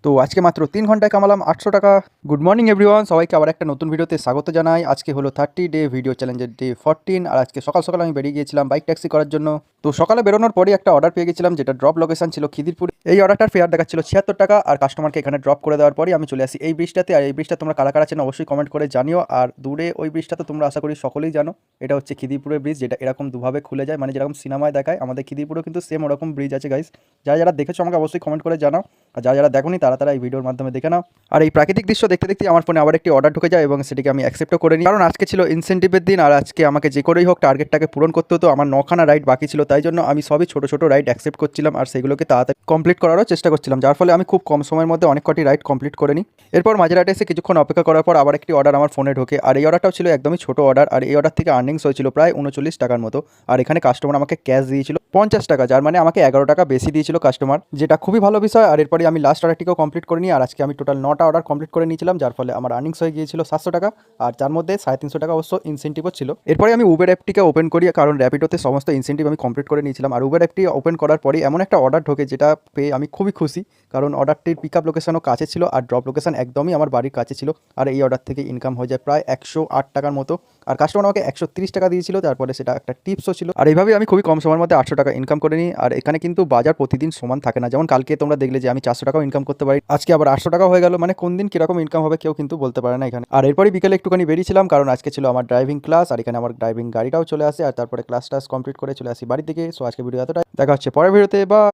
তো আজকে মাত্র 3 ঘন্টায় কামালাম 800 টাকা। গুড মর্নিং এভরিওয়ান, সবাইকে আবার একটা নতুন ভিডিওতে স্বাগত জানাই। আজকে হলো 30 ডে ভিডিও চ্যালেঞ্জের ডে 14। আর আজকে সকাল সকাল আমি বেরিয়ে গিয়েছিলাম বাইক ট্যাক্সি করার জন্য। তো সকালে বেরোনোর পরই একটা অর্ডার পেয়ে গেছিলাম, যেটা ড্রপ লোকেশন ছিল খিদিরপুর। এই অর্ডারটার ফেয়ার দেখাচ্ছিল 76 টাকা। আর কাস্টমারকে এখানে ড্রপ করে দেওয়ার পরই আমি চলে আসি এই ব্রিজটাতে। আর এই ব্রিজটা তোমরা কারা কারা চেনো অবশ্যই কমেন্ট করে জানিও। আর দূরে ওই ব্রিজটা তো তোমরা আশা করি সকলেই জানো, এটা হচ্ছে খিদিরপুরের ব্রিজ, যেটা এরকম দুভাবে খুলে যায়, মানে যেরকম সিনেমায় দেখায়। আমাদের খিদিরপুরেও কিন্তু সেম ওরকম ব্রিজ আছে গাইস। যারা যারা দেখেছো আমাকে অবশ্যই কমেন্ট করে জানাও, আর যারা যারা দেখোনি তারা তারা এই ভিডিওর মাধ্যমে দেখে নাও। আর এই প্রাকৃতিক দৃশ্য দেখতে দেখতে আমার ফোনে আবার একটি অর্ডার ঢুকে যায় এবং সেটিকে আমি অ্যাকসেপ্টও করে নিই, কারণ আজকে ছিল ইনসেন্টিভের দিন। আর আজকে আমাকে যে করেই হোক টার্গেটটাকে পূরণ করতে হতো। আমার 9খানা রাইড বাকি ছিল, তাই জন্য আমি সবই ছোটো ছোটো রাইড অ্যাকসেপ্ট করছিলাম আর সেগুলোকে তাড়াতাড়ি কমপ্লিট করারও চেষ্টা করছিলাম, যার ফলে আমি খুব কম সময়ের মধ্যে অনেক কটি রাইড কমপ্লিট করে নিই। এরপর মাঝরাতে এসে কিছুক্ষণ অপেক্ষা করার পর আবার একটি অর্ডার আমার ফোনে ঢোকে। আর এই অর্ডারটাও ছিল একদমই ছোটো অর্ডার। আর এই অর্ডার থেকে আর্নিংস হয়েছিল প্রায় 39 টাকার মতো। আর এখানে কাস্টমার আমাকে ক্যাশ দিয়েছিল 50 টাকা, যার মানে আমাকে 11 টাকা বেশি দিয়েছিল কাস্টমার, যেটা খুবই ভালো বিষয়। আর এরপরে আমি লাস্ট অর্ডারটিকেও কমপ্লিট করে নিই। আর আজকে আমি টোটাল 9টা অর্ডার কমপ্লিট করে নিয়েছিলাম, যার ফলে আমার আর্নিংস হয়ে গিয়েছিল 700 টাকা। আর যার মধ্যে 350 টাকা অবশ্য ইনসেন্টিভও ছিল। এরপরে আমি উবের অ্যাপটিকে ওপেন করি, কারণ র্যাপিডোতে সমস্ত ইনসেন্টিভ আমি কমপ্লিট করে নিয়েছিলাম। আর উবের অ্যাপটি ওপেন করার পরে এমন একটা অর্ডার ঢোকে, যেটা পেয়ে আমি খুবই খুশি, কারণ অর্ডারটির পিক আপ লোকেশনও কাছে ছিল আর ড্রপ লোকেশন একদমই আমার বাড়ির কাছে ছিল। আর এই অর্ডার থেকে ইনকাম হয়ে যায় প্রায় 108 টাকার মতো। আর কাস্টমার আমাকে 130 টাকা দিয়েছিল, তারপরে সেটা একটা টিপসও ছিল। আর এইভাবে আমি খুবই কম সময়ের মধ্যে 800 টাকা ইনকাম করে নিই। আর এখানে কিন্তু বাজার প্রতিদিন সমান থাকে না, যেমন কালকে তোমরা দেখলে যে আমি 400 টাকাও ইনকাম করতে পারি, আজকে আবার 800 টাকা হয়ে গেল। মানে কোন দিন কিরকম ইনকাম হবে কেউ কিন্তু বলতে পারে না এখানে। আর এরপরই বিকেলে একটুখানি বেরিয়েছিলাম, কারণ আজকে ছিল আমার ড্রাইভিং ক্লাস। আর এখানে আমার ড্রাইভিং গাড়িটাও চলে আসে। আর তারপরে ক্লাস টাস কমপ্লিট করে চলে আসি বাড়ির দিকে। সো আজকে ভিডিও এতটাই, দেখা হচ্ছে পরের ভিডিওতে বা